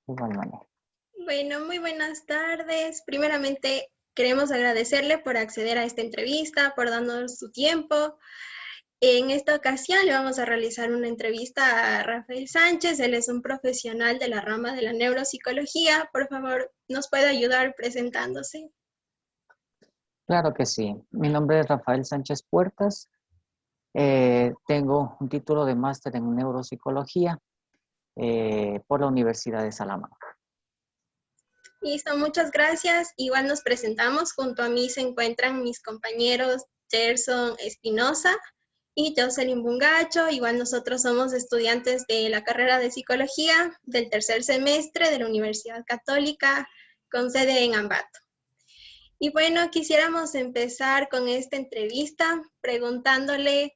igual manera. Bueno, muy buenas tardes. Primeramente, queremos agradecerle por acceder a esta entrevista, por darnos su tiempo. En esta ocasión le vamos a realizar una entrevista a Rafael Sánchez. Él es un profesional de la rama de la neuropsicología. Por favor, ¿nos puede ayudar presentándose? Claro que sí. Mi nombre es Rafael Sánchez Puertas. Tengo un título de máster en neuropsicología por la Universidad de Salamanca. Listo, muchas gracias. Igual nos presentamos. Junto a mí se encuentran mis compañeros Gerson Espinosa y Jocelyn Bungacho. Igual nosotros somos estudiantes de la carrera de psicología del tercer semestre de la Universidad Católica con sede en Ambato. Y bueno, quisiéramos empezar con esta entrevista preguntándole,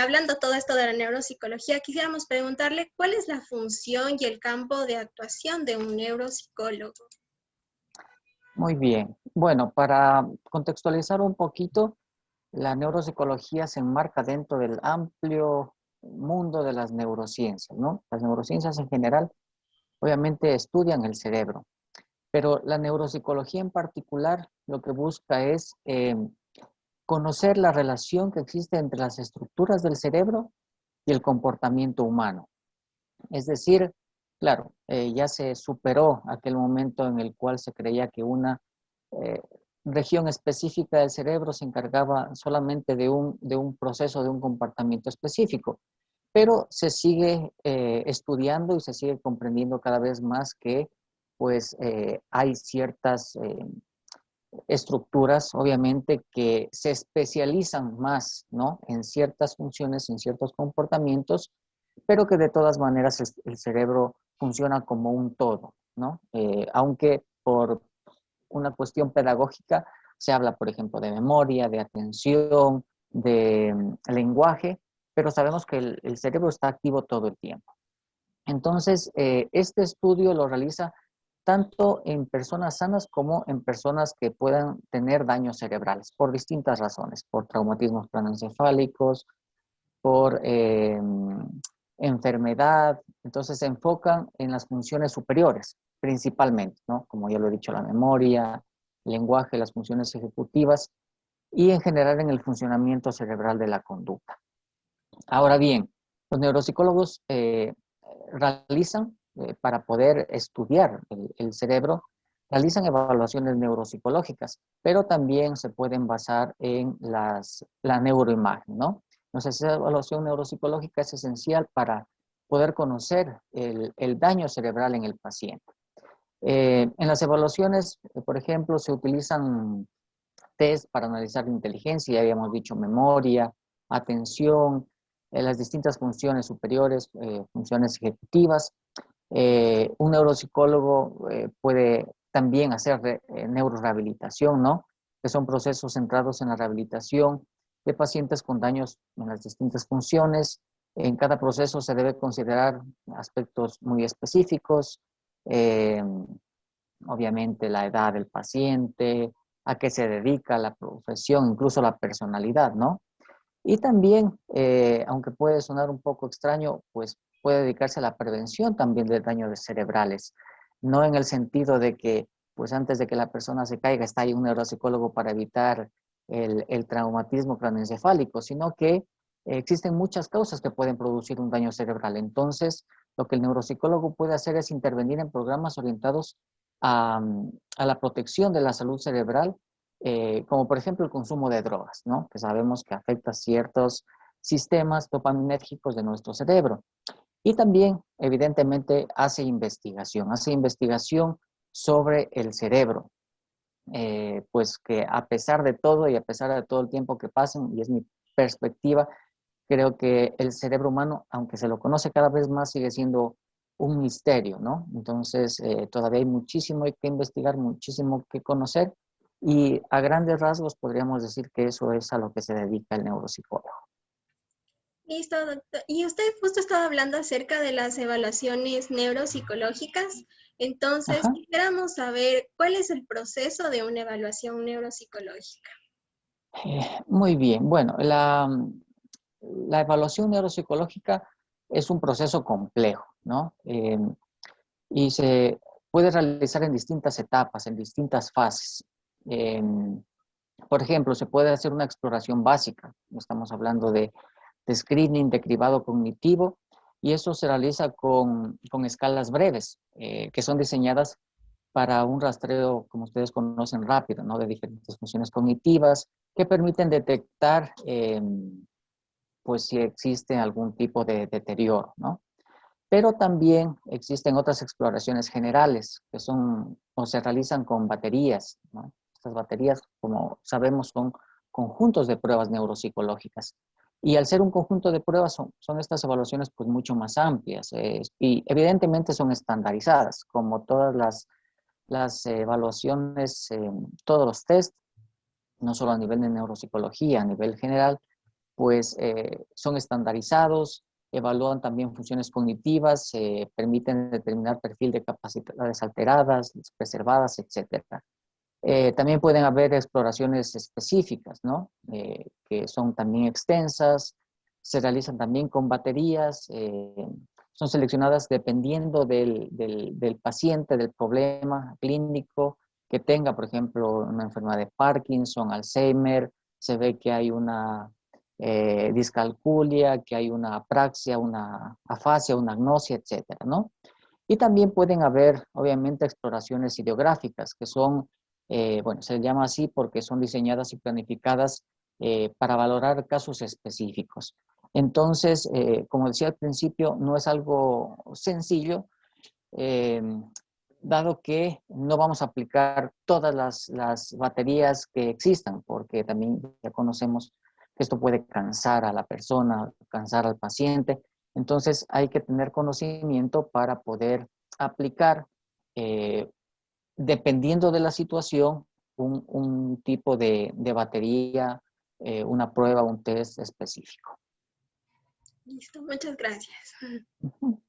hablando todo esto de la neuropsicología, quisiéramos preguntarle cuál es la función y el campo de actuación de un neuropsicólogo. Muy bien. Bueno, para contextualizar un poquito, la neuropsicología se enmarca dentro del amplio mundo de las neurociencias, ¿no? Las neurociencias en general, obviamente, estudian el cerebro, pero la neuropsicología en particular lo que busca es conocer la relación que existe entre las estructuras del cerebro y el comportamiento humano. Es decir, claro, ya se superó aquel momento en el cual se creía que una eh, región específica del cerebro se encargaba solamente de un proceso, de un comportamiento específico, pero se sigue estudiando y se sigue comprendiendo cada vez más que pues hay ciertas estructuras, obviamente, que se especializan más, ¿no? En ciertas funciones, en ciertos comportamientos, pero que de todas maneras el cerebro funciona como un todo, ¿no? Aunque por una cuestión pedagógica se habla, por ejemplo, de memoria, de atención, de lenguaje, pero sabemos que el cerebro está activo todo el tiempo. Entonces, este estudio lo realiza tanto en personas sanas como en personas que puedan tener daños cerebrales por distintas razones, por traumatismos craneoencefálicos, por enfermedad. Entonces se enfocan en las funciones superiores principalmente, ¿no? Como ya lo he dicho, la memoria, el lenguaje, las funciones ejecutivas y en general en el funcionamiento cerebral de la conducta. Ahora bien, los neuropsicólogos realizan, para poder estudiar el cerebro, realizan evaluaciones neuropsicológicas, pero también se pueden basar en la neuroimagen, ¿no? Entonces, esa evaluación neuropsicológica es esencial para poder conocer el daño cerebral en el paciente. En las evaluaciones, por ejemplo, se utilizan test para analizar la inteligencia, ya habíamos dicho memoria, atención, las distintas funciones superiores, funciones ejecutivas. Un neuropsicólogo puede también hacer neurorehabilitación, ¿no? Que son procesos centrados en la rehabilitación de pacientes con daños en las distintas funciones. En cada proceso se debe considerar aspectos muy específicos, eh, obviamente la edad del paciente, a qué se dedica, la profesión, incluso la personalidad, ¿no? Y también, aunque puede sonar un poco extraño, pues puede dedicarse a la prevención también de daños cerebrales, no en el sentido de que, pues antes de que la persona se caiga, está ahí un neuropsicólogo para evitar el traumatismo craneoencefálico, sino que existen muchas causas que pueden producir un daño cerebral. Entonces, lo que el neuropsicólogo puede hacer es intervenir en programas orientados a, a la protección de la salud cerebral, como por ejemplo el consumo de drogas, ¿no? Que sabemos que afecta ciertos sistemas dopaminérgicos de nuestro cerebro. Y también, evidentemente, hace investigación sobre el cerebro, pues que a pesar de todo y a pesar de todo el tiempo que pasen, y es mi perspectiva, creo que el cerebro humano, aunque se lo conoce cada vez más, sigue siendo un misterio, ¿no? Entonces, todavía hay muchísimo que investigar, muchísimo que conocer, y a grandes rasgos podríamos decir que eso es a lo que se dedica el neuropsicólogo. Listo, doctor. Y usted justo estaba hablando acerca de las evaluaciones neuropsicológicas. Entonces, Ajá. quisiéramos saber cuál es el proceso de una evaluación neuropsicológica. Muy bien. Bueno, la evaluación neuropsicológica es un proceso complejo, ¿no? y se puede realizar en distintas etapas, en distintas fases. Por ejemplo, se puede hacer una exploración básica, estamos hablando de screening, de cribado cognitivo, y eso se realiza con escalas breves, que son diseñadas para un rastreo, como ustedes conocen, rápido, ¿no? De diferentes funciones cognitivas que permiten detectar, pues, si existe algún tipo de deterioro, ¿no? Pero también existen otras exploraciones generales que son o se realizan con baterías, ¿no? Estas baterías, como sabemos, son conjuntos de pruebas neuropsicológicas. Y al ser un conjunto de pruebas, son estas evaluaciones pues mucho más amplias y evidentemente son estandarizadas, como todas las evaluaciones, todos los test, no solo a nivel de neuropsicología, a nivel general, pues son estandarizados, evalúan también funciones cognitivas, permiten determinar perfil de capacidades alteradas, preservadas, etcétera. También pueden haber exploraciones específicas, ¿no? Que son también extensas, se realizan también con baterías, son seleccionadas dependiendo del paciente, del problema clínico que tenga, por ejemplo, una enfermedad de Parkinson, Alzheimer, se ve que hay una discalculia, que hay una apraxia, una afasia, una agnosia, etcétera, ¿no? Y también pueden haber, obviamente, exploraciones ideográficas, que son, bueno, se llama así porque son diseñadas y planificadas para valorar casos específicos. Entonces, como decía al principio, no es algo sencillo, eh, dado que no vamos a aplicar todas las baterías que existan, porque también ya conocemos que esto puede cansar a la persona, cansar al paciente. Entonces hay que tener conocimiento para poder aplicar, eh, dependiendo de la situación, un tipo de batería, una prueba, un test específico. Listo, muchas gracias. Ujú.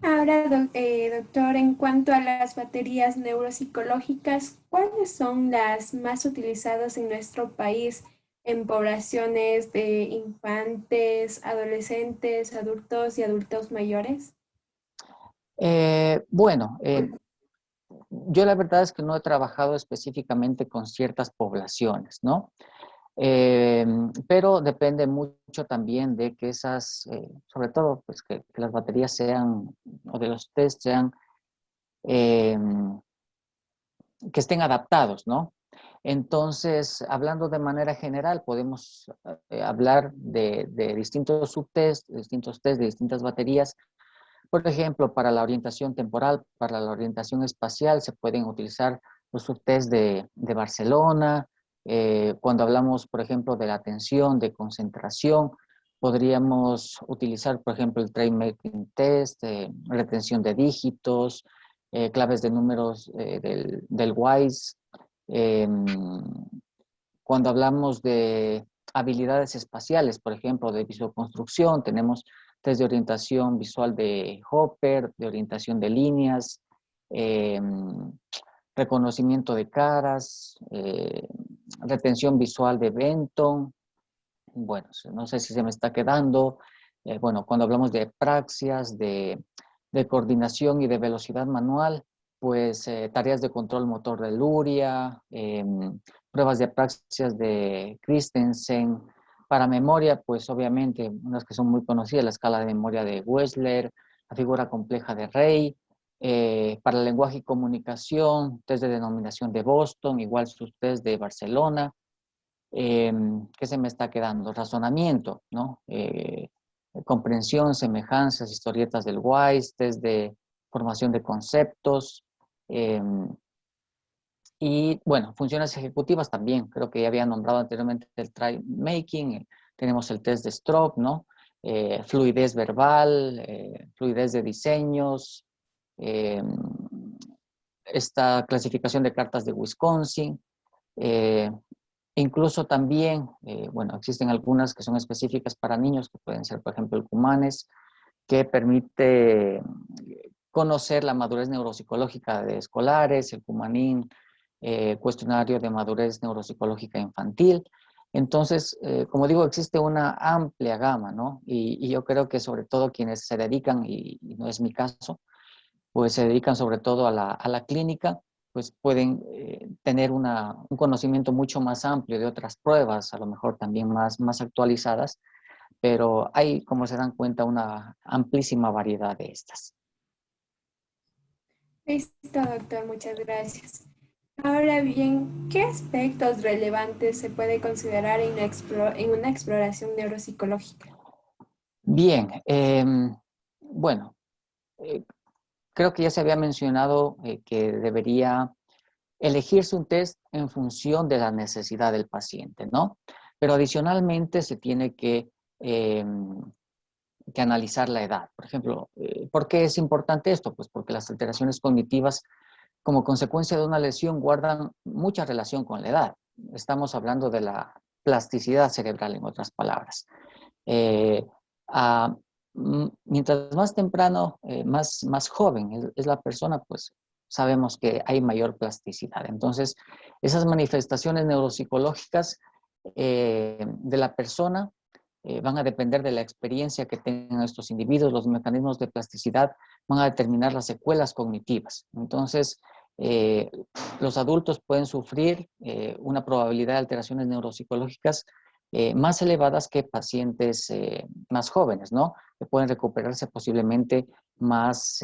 Ahora, doctor, en cuanto a las baterías neuropsicológicas, ¿cuáles son las más utilizadas en nuestro país en poblaciones de infantes, adolescentes, adultos y adultos mayores? Bueno, yo la verdad es que no he trabajado específicamente con ciertas poblaciones, ¿no? Eh, pero depende mucho también de que esas, sobre todo, pues que las baterías sean, o de los test sean, eh, que estén adaptados, ¿no? Entonces, hablando de manera general, podemos hablar de distintos subtests, distintos test de distintas baterías. Por ejemplo, para la orientación temporal, para la orientación espacial, se pueden utilizar los subtests de Barcelona. Cuando hablamos, por ejemplo, de la atención, de concentración, podríamos utilizar, por ejemplo, el Train Making Test, retención de dígitos, claves de números del WISE. Cuando hablamos de habilidades espaciales, por ejemplo, de visuoconstrucción, tenemos test de orientación visual de Hopper, de orientación de líneas, eh, reconocimiento de caras, retención visual de Benton. Bueno, no sé si se me está quedando. Bueno, cuando hablamos de praxias, de coordinación y de velocidad manual, pues tareas de control motor de Luria, pruebas de praxias de Christensen. Para memoria, pues obviamente, unas que son muy conocidas, la escala de memoria de Wechsler, la figura compleja de Rey. Para lenguaje y comunicación, test de denominación de Boston, igual sus test de Barcelona. ¿Qué se me está quedando? Razonamiento, ¿no? Comprensión, semejanzas, historietas del WISE, test de formación de conceptos. eh, y bueno, funciones ejecutivas también. Creo que ya había nombrado anteriormente el try making. Tenemos el test de Stroop, ¿no? Fluidez verbal, fluidez de diseños, eh, esta clasificación de cartas de Wisconsin. eh, Incluso también, bueno, existen algunas que son específicas para niños, que pueden ser, por ejemplo, el Cumanes, que permite conocer la madurez neuropsicológica de escolares, el Cumanín, cuestionario de madurez neuropsicológica infantil. Entonces, como digo, existe una amplia gama, ¿no? Y yo creo que sobre todo quienes se dedican, y no es mi caso, pues se dedican sobre todo a la clínica, pues pueden tener un conocimiento mucho más amplio de otras pruebas, a lo mejor también más actualizadas, pero hay, como se dan cuenta, una amplísima variedad de estas. Listo, doctor, muchas gracias. Ahora bien, ¿qué aspectos relevantes se puede considerar en una exploración neuropsicológica? Bien, bueno, eh, creo que ya se había mencionado que debería elegirse un test en función de la necesidad del paciente, ¿no? Pero adicionalmente se tiene que analizar la edad. Por ejemplo, ¿por qué es importante esto? Pues porque las alteraciones cognitivas como consecuencia de una lesión guardan mucha relación con la edad. Estamos hablando de la plasticidad cerebral, en otras palabras. Eh, a, Mientras más temprano, más joven es la persona, pues sabemos que hay mayor plasticidad. Entonces, esas manifestaciones neuropsicológicas de la persona van a depender de la experiencia que tengan estos individuos. Los mecanismos de plasticidad van a determinar las secuelas cognitivas. Entonces, eh, los adultos pueden sufrir una probabilidad de alteraciones neuropsicológicas más elevadas que pacientes más jóvenes, ¿no? Que pueden recuperarse posiblemente más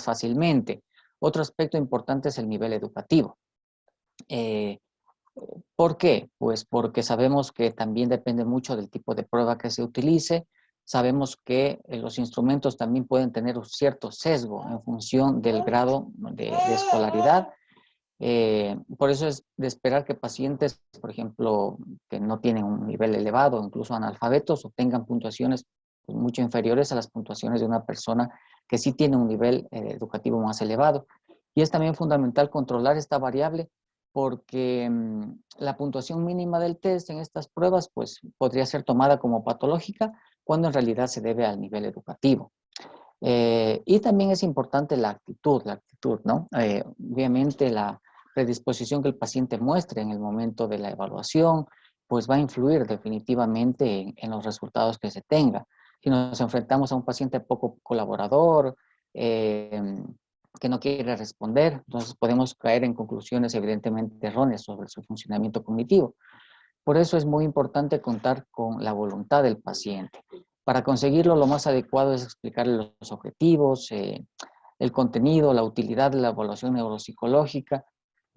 fácilmente. Otro aspecto importante es el nivel educativo. Eh, ¿Por qué? Pues porque sabemos que también depende mucho del tipo de prueba que se utilice. Sabemos que los instrumentos también pueden tener un cierto sesgo en función del grado de escolaridad. Por eso es de esperar que pacientes, por ejemplo, que no tienen un nivel elevado, incluso analfabetos, obtengan puntuaciones pues, mucho inferiores a las puntuaciones de una persona que sí tiene un nivel educativo más elevado. Y es también fundamental controlar esta variable porque la puntuación mínima del test en estas pruebas pues, podría ser tomada como patológica cuando en realidad se debe al nivel educativo. Y también es importante la actitud, ¿no? Obviamente la predisposición que el paciente muestre en el momento de la evaluación, pues va a influir definitivamente en los resultados que se tenga. Si nos enfrentamos a un paciente poco colaborador, que no quiere responder, entonces podemos caer en conclusiones evidentemente erróneas sobre su funcionamiento cognitivo. Por eso es muy importante contar con la voluntad del paciente. Para conseguirlo, lo más adecuado es explicarle los objetivos, el contenido, la utilidad de la evaluación neuropsicológica.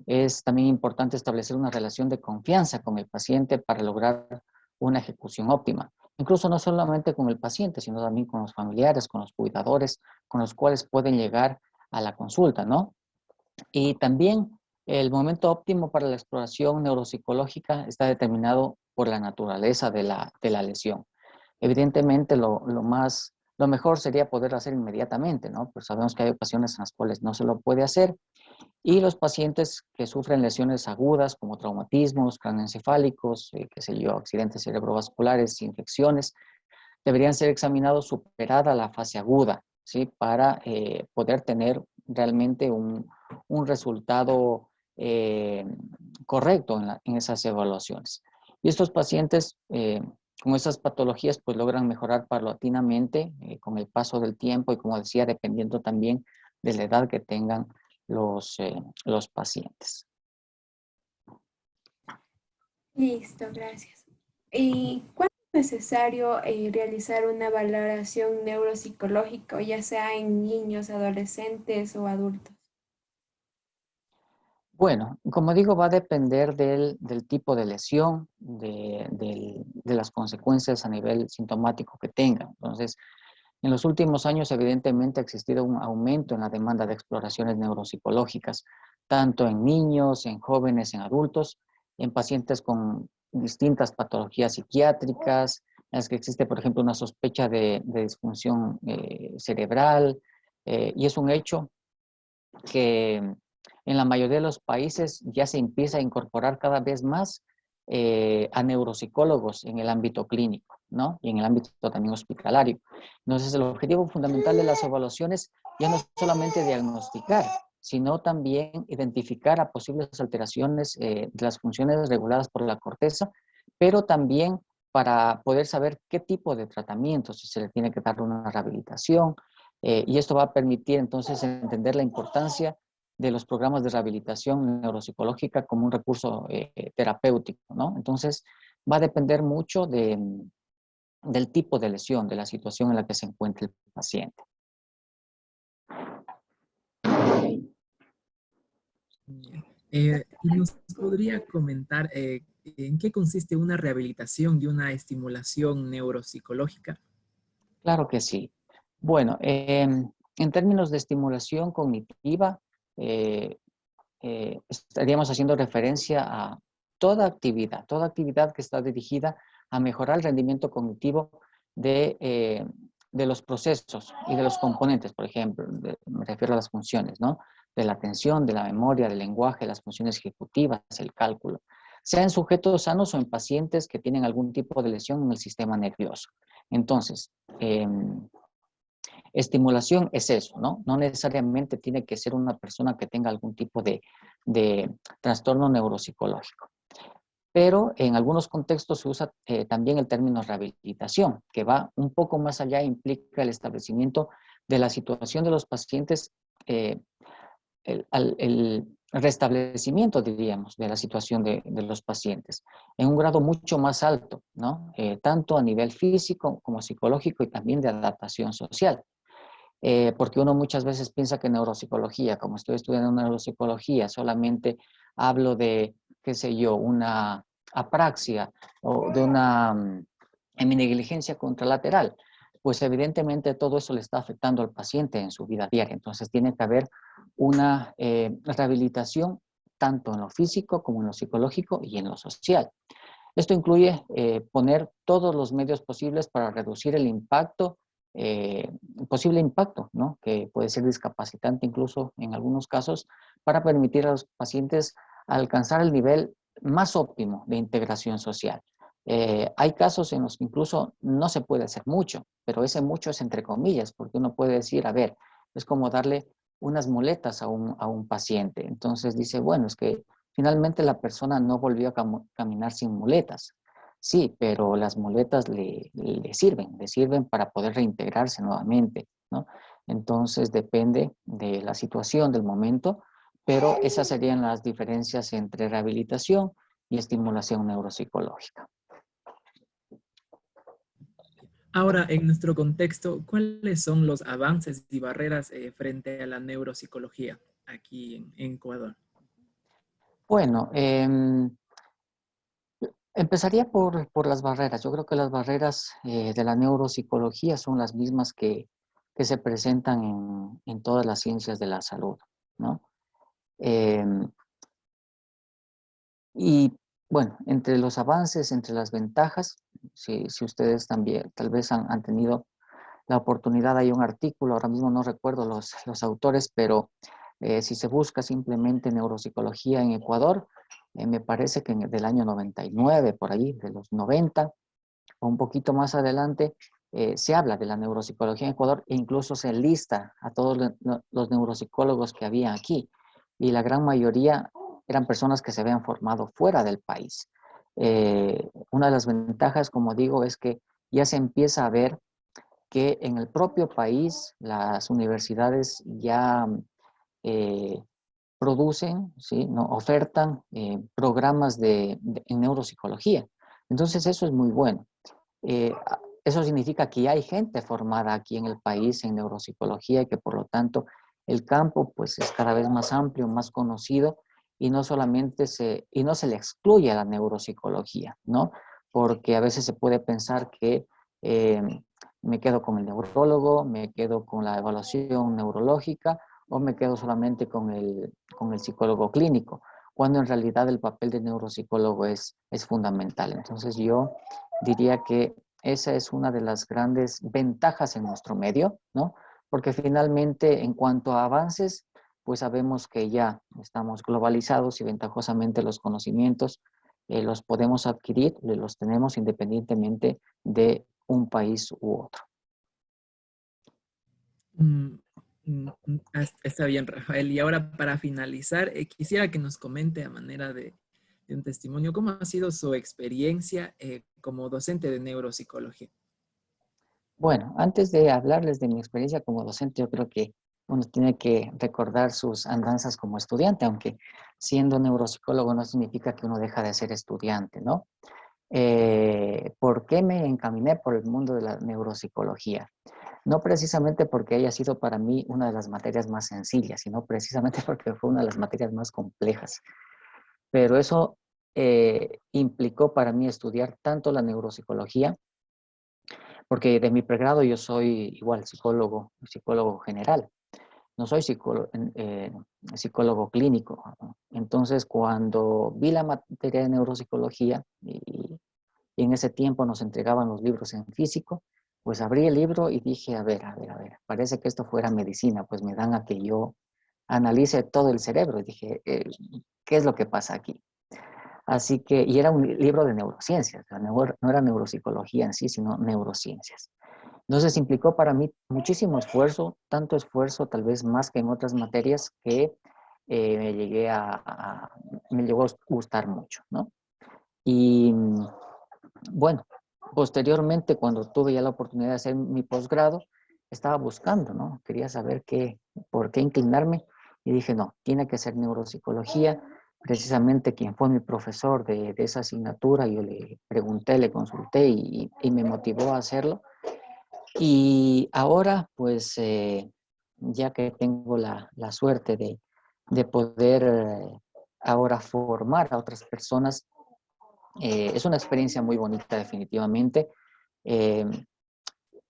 Es también importante establecer una relación de confianza con el paciente para lograr una ejecución óptima. Incluso no solamente con el paciente, sino también con los familiares, con los cuidadores, con los cuales pueden llegar a la consulta, ¿no? Y también el momento óptimo para la exploración neuropsicológica está determinado por la naturaleza de la lesión. Evidentemente, lo mejor sería poder hacer inmediatamente, ¿no? Pues sabemos que hay ocasiones en las cuales no se lo puede hacer y los pacientes que sufren lesiones agudas como traumatismos craneoencefálicos, qué sé yo, accidentes cerebrovasculares, infecciones, deberían ser examinados superada la fase aguda, ¿sí? Para poder tener realmente un resultado correcto en esas evaluaciones. Y estos pacientes con esas patologías pues logran mejorar paulatinamente con el paso del tiempo y como decía, dependiendo también de la edad que tengan los pacientes. Listo, gracias. ¿Y cuándo es necesario realizar una valoración neuropsicológica, ya sea en niños, adolescentes o adultos? Bueno, como digo, va a depender del tipo de lesión, de las consecuencias a nivel sintomático que tenga. Entonces, en los últimos años, evidentemente, ha existido un aumento en la demanda de exploraciones neuropsicológicas, tanto en niños, en jóvenes, en adultos, en pacientes con distintas patologías psiquiátricas, en las que existe, por ejemplo, una sospecha de disfunción cerebral, y es un hecho que en la mayoría de los países ya se empieza a incorporar cada vez más a neuropsicólogos en el ámbito clínico, ¿no? Y en el ámbito también hospitalario. Entonces, el objetivo fundamental de las evaluaciones ya no es solamente diagnosticar, sino también identificar a posibles alteraciones de las funciones reguladas por la corteza, pero también para poder saber qué tipo de tratamiento, si se le tiene que dar una rehabilitación, Y esto va a permitir entonces entender la importancia de los programas de rehabilitación neuropsicológica como un recurso terapéutico, ¿no? Entonces, va a depender mucho del tipo de lesión, de la situación en la que se encuentre el paciente. ¿Y nos podría comentar en qué consiste una rehabilitación y una estimulación neuropsicológica? Claro que sí. Bueno, en términos de estimulación cognitiva, eh, estaríamos haciendo referencia a toda actividad que está dirigida a mejorar el rendimiento cognitivo de los procesos y de los componentes, por ejemplo, me refiero a las funciones, ¿no? De la atención, de la memoria, del lenguaje, las funciones ejecutivas, el cálculo, sea en sujetos sanos o en pacientes que tienen algún tipo de lesión en el sistema nervioso. Entonces, estimulación es eso, ¿no? No necesariamente tiene que ser una persona que tenga algún tipo de trastorno neuropsicológico. Pero en algunos contextos se usa también el término rehabilitación, que va un poco más allá e implica el establecimiento de la situación de los pacientes, el restablecimiento, diríamos, de la situación de los pacientes en un grado mucho más alto, ¿no? Tanto a nivel físico como psicológico y también de adaptación social. Porque uno muchas veces piensa que neuropsicología, como estoy estudiando neuropsicología, solamente hablo de, qué sé yo, una apraxia o de una heminegligencia contralateral. Pues evidentemente todo eso le está afectando al paciente en su vida diaria. Entonces tiene que haber una rehabilitación tanto en lo físico como en lo psicológico y en lo social. Esto incluye poner todos los medios posibles para reducir el impacto, posible impacto, ¿no? Que puede ser discapacitante incluso en algunos casos, para permitir a los pacientes alcanzar el nivel más óptimo de integración social. Hay casos en los que incluso no se puede hacer mucho, pero ese mucho es entre comillas, porque uno puede decir, a ver, es como darle unas muletas a un paciente. Entonces dice, bueno, es que finalmente la persona no volvió a caminar sin muletas. Sí, pero las muletas le sirven para poder reintegrarse nuevamente, ¿no? Entonces depende de la situación, del momento, pero esas serían las diferencias entre rehabilitación y estimulación neuropsicológica. Ahora, en nuestro contexto, ¿cuáles son los avances y barreras frente a la neuropsicología aquí en Ecuador? Bueno, empezaría por las barreras. Yo creo que las barreras de la neuropsicología son las mismas que se presentan en todas las ciencias de la salud, ¿no? Y bueno, entre los avances, entre las ventajas, si ustedes también tal vez han tenido la oportunidad, hay un artículo, ahora mismo no recuerdo los autores, pero si se busca simplemente neuropsicología en Ecuador, me parece que del año 99, por ahí, de los 90, o un poquito más adelante, se habla de la neuropsicología en Ecuador e incluso se lista a todos los neuropsicólogos que había aquí. Y la gran mayoría eran personas que se habían formado fuera del país. Una de las ventajas, como digo, es que ya se empieza a ver que en el propio país las universidades ya producen, ¿sí? ¿No? Ofertan programas en neuropsicología. Entonces eso es muy bueno. Eh, Eso significa que hay gente formada aquí en el país en neuropsicología y que por lo tanto el campo pues es cada vez más amplio, más conocido y no solamente y no se le excluye a la neuropsicología, ¿no? Porque a veces se puede pensar que eh, me quedo con el neurólogo, me quedo con la evaluación neurológica o me quedo solamente con el psicólogo clínico, cuando en realidad el papel del neuropsicólogo es fundamental. Entonces yo diría que esa es una de las grandes ventajas en nuestro medio, ¿no? Porque finalmente, en cuanto a avances, pues sabemos que ya estamos globalizados y ventajosamente los conocimientos los podemos adquirir, los tenemos independientemente de un país u otro. Está bien, Rafael. Y ahora para finalizar, quisiera que nos comente a manera de un testimonio cómo ha sido su experiencia como docente de neuropsicología. Bueno, antes de hablarles de mi experiencia como docente, yo creo que uno tiene que recordar sus andanzas como estudiante, aunque siendo neuropsicólogo no significa que uno deja de ser estudiante, ¿no? ¿Por qué me encaminé por el mundo de la neuropsicología? No precisamente porque haya sido para mí una de las materias más sencillas, sino precisamente porque fue una de las materias más complejas. Pero eso implicó para mí estudiar tanto la neuropsicología, porque de mi pregrado yo soy igual psicólogo general, no soy psicólogo clínico, ¿no? Entonces, cuando vi la materia de neuropsicología y en ese tiempo nos entregaban los libros en físico, pues abrí el libro y dije, a ver, parece que esto fuera medicina, pues me dan a que yo analice todo el cerebro. Y dije, ¿qué es lo que pasa aquí? Así que, y era un libro de neurociencias, no era neuropsicología en sí, sino neurociencias. Entonces implicó para mí muchísimo esfuerzo, tanto esfuerzo tal vez más que en otras materias que me llegó a gustar mucho, ¿no? Y bueno, posteriormente cuando tuve ya la oportunidad de hacer mi posgrado, estaba buscando, ¿no? Quería saber por qué inclinarme y dije, no, tiene que ser neuropsicología. Precisamente quien fue mi profesor de esa asignatura, yo le pregunté, le consulté y me motivó a hacerlo. Y ahora, pues, ya que tengo la suerte de poder ahora formar a otras personas, es una experiencia muy bonita definitivamente. Eh,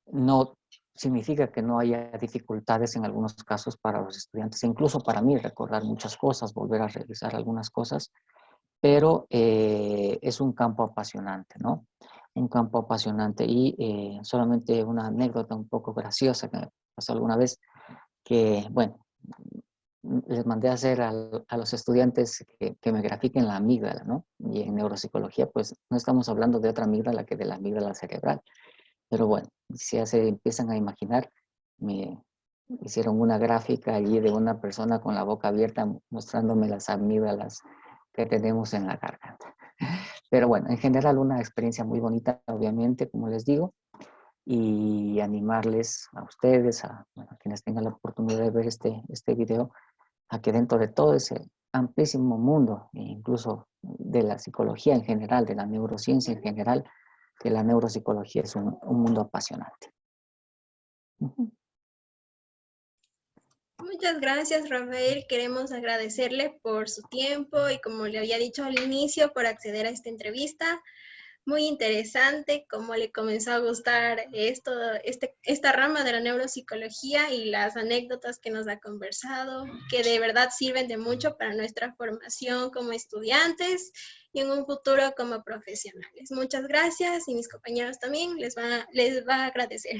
no significa que no haya dificultades en algunos casos para los estudiantes, incluso para mí recordar muchas cosas, volver a revisar algunas cosas, pero es un campo apasionante, ¿no? Un campo apasionante y solamente una anécdota un poco graciosa que me pasó alguna vez, que, bueno, les mandé a hacer a los estudiantes que me grafiquen la amígdala, ¿no? Y en neuropsicología, pues no estamos hablando de otra amígdala que de la amígdala cerebral. Pero bueno, si ya se empiezan a imaginar, me hicieron una gráfica allí de una persona con la boca abierta mostrándome las amígdalas que tenemos en la garganta. Pero bueno, en general una experiencia muy bonita, obviamente, como les digo, y animarles a ustedes, bueno, a quienes tengan la oportunidad de ver este video, a que dentro de todo ese amplísimo mundo, e incluso de la psicología en general, de la neurociencia en general, que la neuropsicología es un mundo apasionante. Muchas gracias, Rafael. Queremos agradecerle por su tiempo y, como le había dicho al inicio, por acceder a esta entrevista. Muy interesante cómo le comenzó a gustar esta rama de la neuropsicología y las anécdotas que nos ha conversado, que de verdad sirven de mucho para nuestra formación como estudiantes y en un futuro como profesionales. Muchas gracias y mis compañeros también les va a agradecer.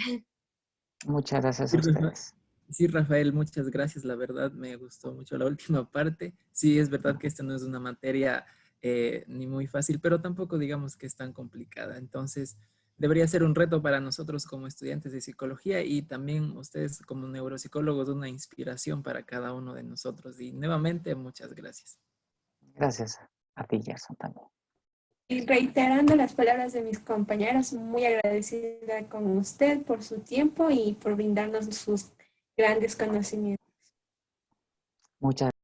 Muchas gracias a ustedes. Sí, Rafael, muchas gracias. La verdad me gustó mucho la última parte. Sí, es verdad que esta no es una materia ni muy fácil, pero tampoco digamos que es tan complicada. Entonces, debería ser un reto para nosotros como estudiantes de psicología y también ustedes como neuropsicólogos una inspiración para cada uno de nosotros. Y nuevamente, muchas gracias. Gracias a ti, Gerson, también. Y reiterando las palabras de mis compañeros, muy agradecida con usted por su tiempo y por brindarnos sus grandes conocimientos. Muchas